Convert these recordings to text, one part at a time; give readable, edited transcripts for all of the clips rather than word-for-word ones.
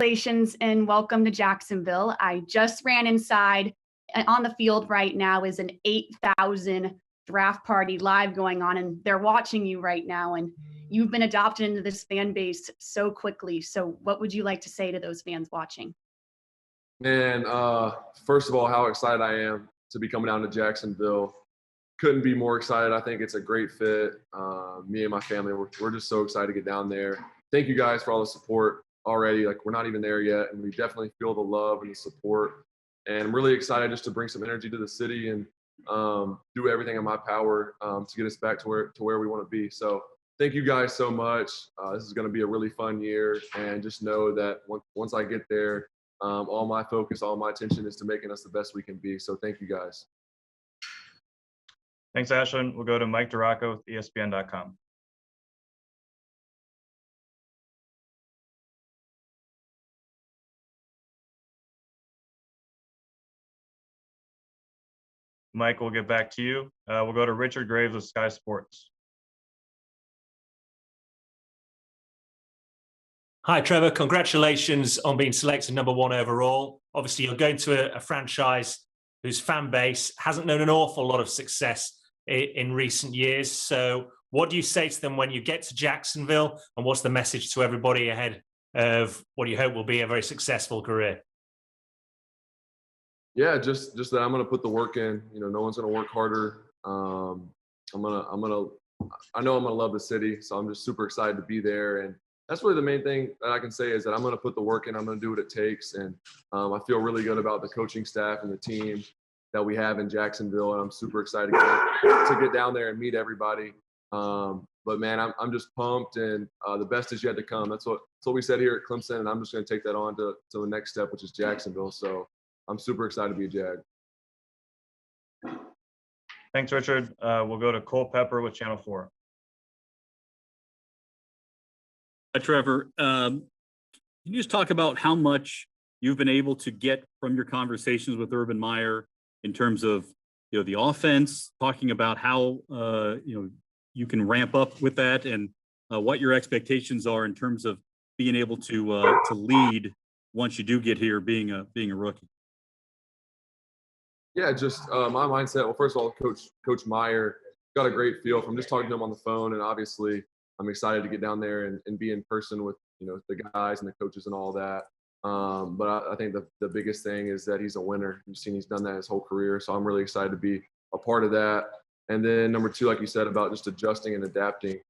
congratulations and welcome to Jacksonville. I just ran inside. On the field right now is an 8,000 draft party live going on, and they're watching you right now. And you've been adopted into this fan base so quickly. So what would you like to say to those fans watching? Man, first of all, how excited I am to be coming down to Jacksonville. Couldn't be more excited. I think it's a great fit. Me and my family, we're just so excited to get down there. Thank you guys for all the support already. Like, we're not even there yet, and we definitely feel the love and the support. And I'm really excited just to bring some energy to the city and do everything in my power to get us back to where we want to be. So thank you guys so much. This is going to be a really fun year, and just know that once I get there, all my focus, all my attention is to making us the best we can be. So thank you guys. Thanks, Ashland. We'll go to Mike Duraco with ESPN.com. Mike, we'll get back to you. We'll go to Richard Graves with Sky Sports. Hi, Trevor. Congratulations on being selected #1 overall. Obviously, you're going to a franchise whose fan base hasn't known an awful lot of success in recent years. So what do you say to them when you get to Jacksonville, and what's the message to everybody ahead of what you hope will be a very successful career? Yeah, just that I'm gonna put the work in. You know, no one's gonna work harder. I know I'm gonna love the city, so I'm just super excited to be there. And that's really the main thing that I can say, is that I'm gonna put the work in. I'm gonna do what it takes, and I feel really good about the coaching staff and the team that we have in Jacksonville, and I'm super excited to get down there and meet everybody. But man, I'm just pumped, and the best is yet to come. That's what we said here at Clemson, and I'm just gonna take that on to the next step, which is Jacksonville. So I'm super excited to be a Jag. Thanks, Richard. We'll go to Cole Pepper with Channel 4. Hi, Trevor. Can you just talk about how much you've been able to get from your conversations with Urban Meyer in terms of, you know, the offense, talking about how you can ramp up with that, and what your expectations are in terms of being able to lead once you do get here, being a rookie? Yeah, just my mindset. Well, first of all, Coach Meyer, got a great feel from just talking to him on the phone, and obviously I'm excited to get down there and be in person with, you know, the guys and the coaches and all that. But I think the biggest thing is that he's a winner. You've seen he's done that his whole career, so I'm really excited to be a part of that. And then number two, like you said, about just adjusting and adapting.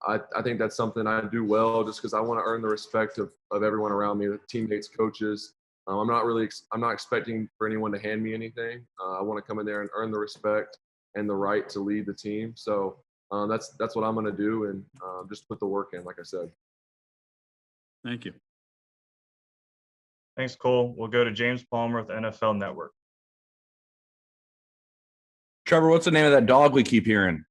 I think that's something I do well, just because I want to earn the respect of everyone around me, the teammates, coaches. I'm not expecting for anyone to hand me anything. I want to come in there and earn the respect and the right to lead the team. So that's what I'm going to do, and just put the work in, like I said. Thank you. Thanks, Cole. We'll go to James Palmer with NFL Network. Trevor, what's the name of that dog we keep hearing?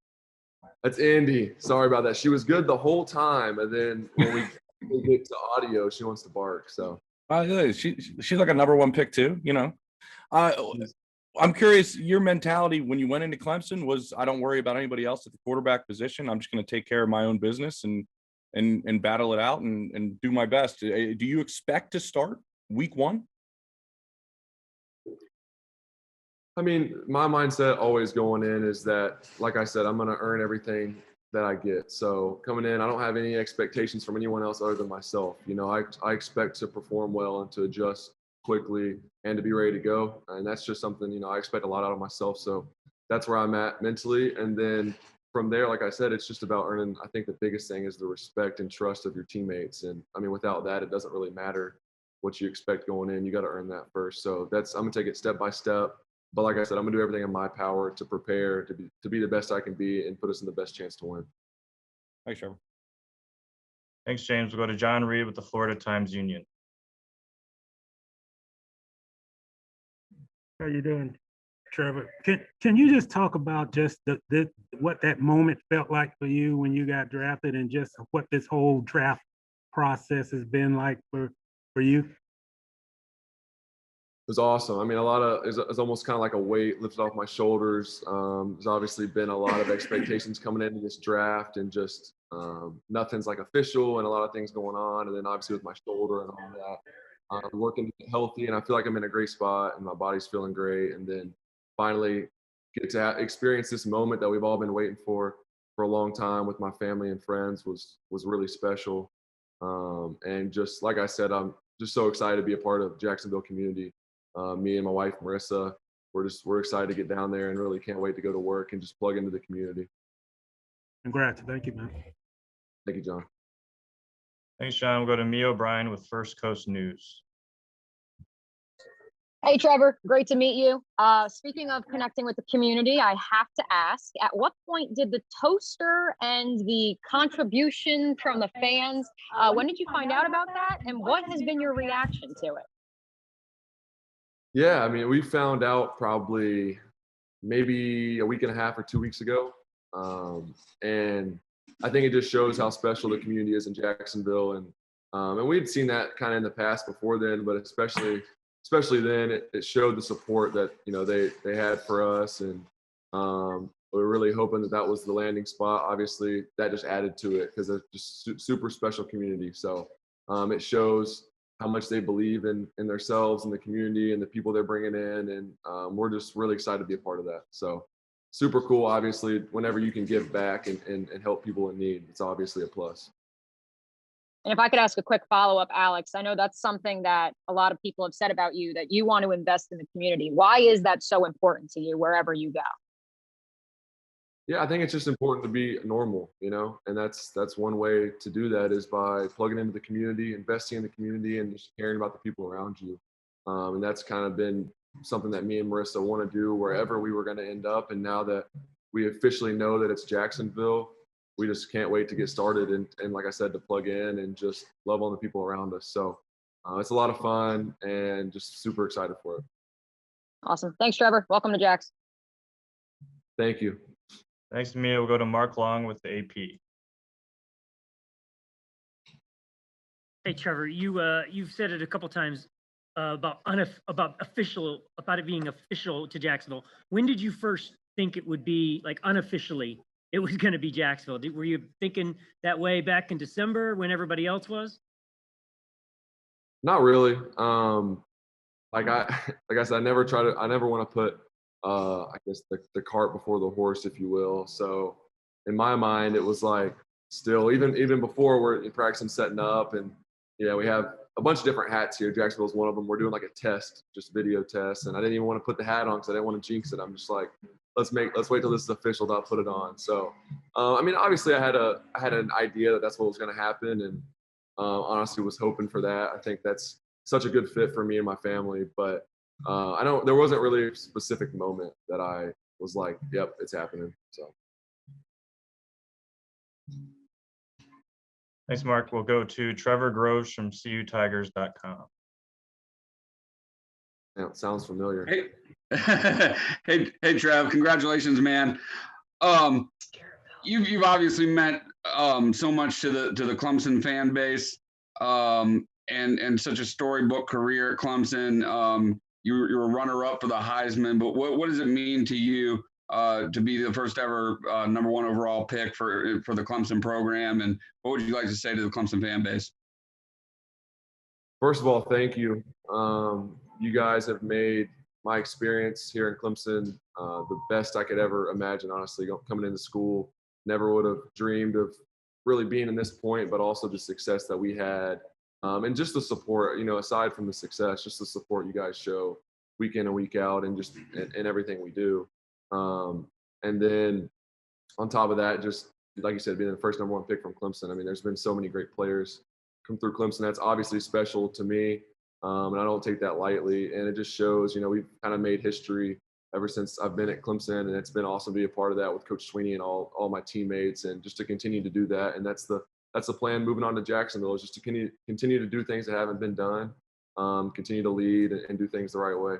That's Andy. Sorry about that. She was good the whole time, and then when we get to audio, she wants to bark. So she's like a #1 pick too. You know, I'm curious. Your mentality when you went into Clemson was, I don't worry about anybody else at the quarterback position. I'm just going to take care of my own business and battle it out and do my best. Do you expect to start week 1? I mean, my mindset always going in is that, like I said, I'm going to earn everything that I get. So coming in, I don't have any expectations from anyone else other than myself. You know, I expect to perform well and to adjust quickly and to be ready to go. And that's just something, you know, I expect a lot out of myself. So that's where I'm at mentally. And then from there, like I said, it's just about earning. I think the biggest thing is the respect and trust of your teammates. And I mean, without that, it doesn't really matter what you expect going in. You got to earn that first. So I'm going to take it step by step. But like I said, I'm going to do everything in my power to prepare to be the best I can be and put us in the best chance to win. Thanks, Trevor. Thanks, James. We'll go to John Reed with the Florida Times-Union. How you doing, Trevor? Can you just talk about just what that moment felt like for you when you got drafted, and just what this whole draft process has been like for you? was awesome. I mean, it's almost kind of like a weight lifted off my shoulders. There's obviously been a lot of expectations coming into this draft, and just nothing's like official, and a lot of things going on. And then obviously with my shoulder and all that, I'm working to get healthy, and I feel like I'm in a great spot, and my body's feeling great. And then finally get to experience this moment that we've all been waiting for a long time with my family and friends was really special. And just like I said, I'm just so excited to be a part of Jacksonville community. Me and my wife, Marissa, we're excited to get down there and really can't wait to go to work and just plug into the community. Congrats. Thank you, man. Thank you, John. Thanks, John. We'll go to Mia O'Brien with First Coast News. Hey, Trevor, great to meet you. Speaking of connecting with the community, I have to ask, at what point did the toaster and the contribution from the fans, when did you find out about that? And what has been your reaction to it? Yeah, I mean, we found out probably maybe a week and a half or 2 weeks ago. And I think it just shows how special the community is in Jacksonville. And we'd seen that kind of in the past before then, but especially then it showed the support that, they had for us. And we were really hoping that was the landing spot. Obviously that just added to it because it's just super special community. So it shows how much they believe in themselves and the community and the people they're bringing in. And we're just really excited to be a part of that. So super cool. Obviously, whenever you can give back and help people in need, it's obviously a plus. And if I could ask a quick follow-up, Alex, I know that's something that a lot of people have said about you, that you want to invest in the community. Why is that so important to you wherever you go? Yeah, I think it's just important to be normal, and that's one way to do that is by plugging into the community, investing in the community, and just caring about the people around you. And that's kind of been something that me and Marissa want to do wherever we were going to end up. And now that we officially know that it's Jacksonville, we just can't wait to get started and like I said, to plug in and just love on the people around us. So it's a lot of fun and just super excited for it. Awesome. Thanks, Trevor. Welcome to Jax. Thank you. Thanks, Mia. We'll go to Mark Long with the AP. Hey, Trevor, you've said it a couple times about it being official to Jacksonville. When did you first think it would be, like, unofficially it was going to be Jacksonville? Were you thinking that way back in December when everybody else was? Not really. Like I said, I never want to put I guess the cart before the horse, if you will. So in my mind, it was like still even before we're in practice and setting up, and we have a bunch of different hats here. Jacksonville's one of them. We're doing like a test, just video test, and I didn't even want to put the hat on because I didn't want to jinx it. I'm just like, let's wait till this is official to put it on. So I mean, obviously I had an idea that that's what was going to happen, and honestly was hoping for that. I think that's such a good fit for me and my family, but I know there wasn't really a specific moment that I was like, yep, it's happening. So Thanks, Mark. We'll go to Trevor Groves from CUTigers.com. yeah, it sounds familiar. Hey, hey, Trev, congratulations, man. You've obviously meant so much to the Clemson fan base, and such a storybook career at Clemson. You're a runner-up for the Heisman, but what does it mean to you to be the first ever number one overall pick for the Clemson program? And what would you like to say to the Clemson fan base? First of all, thank you. You guys have made my experience here in Clemson the best I could ever imagine, honestly. Coming into school, never would have dreamed of really being in this point, but also the success that we had. And just the support, aside from the success, just the support you guys show week in and week out, and just in everything we do. And then on top of that, just like you said, being the first number one pick from Clemson. I mean, there's been so many great players come through Clemson. That's obviously special to me, and I don't take that lightly. And it just shows, we've kind of made history ever since I've been at Clemson, and it's been awesome to be a part of that with Coach Sweeney and all my teammates, and just to continue to do that. And that's the plan moving on to Jacksonville, is just to continue to do things that haven't been done, continue to lead and do things the right way.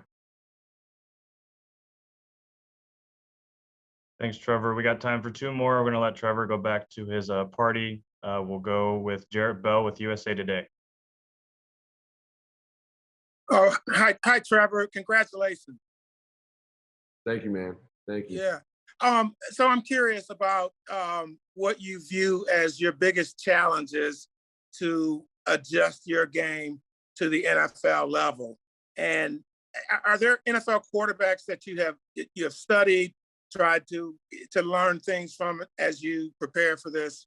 Thanks, Trevor. We got time for two more. We're going to let Trevor go back to his party. We'll go with Jarrett Bell with USA Today. Oh, hi, Trevor. Congratulations. Thank you, man. Thank you. Yeah. So I'm curious about what you view as your biggest challenges to adjust your game to the NFL level. And are there NFL quarterbacks that you have studied, tried to learn things from as you prepare for this?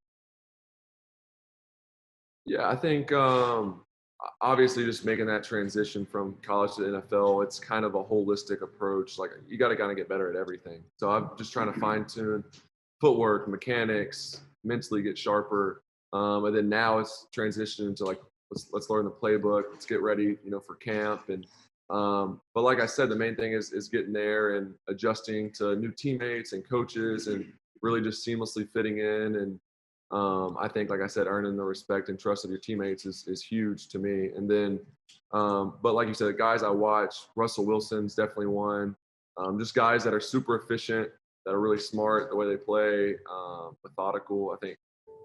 Yeah, I think obviously just making that transition from college to NFL, it's kind of a holistic approach. Like you got to kind of get better at everything. So I'm just trying to fine tune footwork, mechanics, mentally get sharper. And then now it's transitioning into like, let's learn the playbook. Let's get ready, for camp. And but like I said, the main thing is getting there and adjusting to new teammates and coaches and really just seamlessly fitting in. And I think, like I said, earning the respect and trust of your teammates is huge to me. And then, but like you said, the guys I watch, Russell Wilson's definitely one. Just guys that are super efficient, that are really smart the way they play, methodical. I think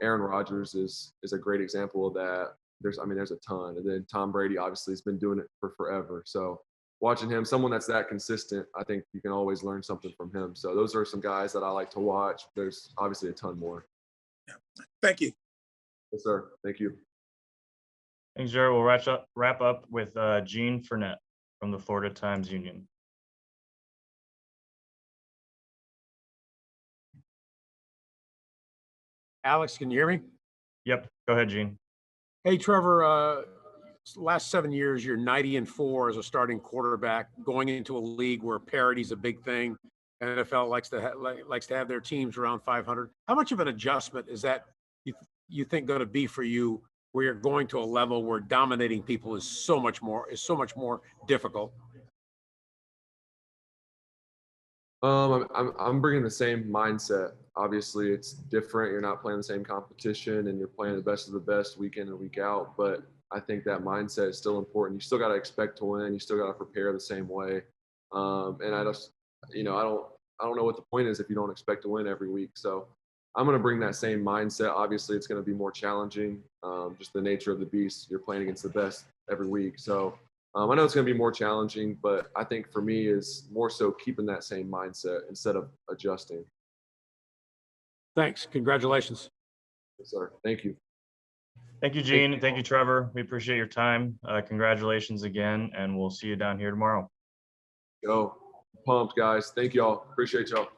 Aaron Rodgers is a great example of that. There's a ton. And then Tom Brady obviously has been doing it for forever. So watching him, someone that's that consistent, I think you can always learn something from him. So those are some guys that I like to watch. There's obviously a ton more. Thank you. Yes, sir. Thank you. Thanks, Jared. We'll wrap up with Gene Fournette from the Florida Times-Union. Alex, can you hear me? Yep. Go ahead, Gene. Hey, Trevor, last 7 years, you're 90-4 as a starting quarterback, going into a league where parity is a big thing. NFL likes to have their teams around 500. How much of an adjustment is that you think going to be for you, where you're going to a level where dominating people is so much more difficult? I'm bringing the same mindset. Obviously, it's different. You're not playing the same competition, and you're playing the best of the best week in and week out. But I think that mindset is still important. You still got to expect to win. You still got to prepare the same way. And I just, I don't know what the point is if you don't expect to win every week. So I'm going to bring that same mindset. Obviously, it's going to be more challenging. Just the nature of the beast. You're playing against the best every week. So I know it's going to be more challenging, but I think for me is more so keeping that same mindset instead of adjusting. Thanks. Congratulations. Yes, sir. Thank you. Thank you, Gene. Thank you, Trevor. We appreciate your time. Congratulations again, and we'll see you down here tomorrow. Go. Pumped, guys. Thank y'all. Appreciate y'all.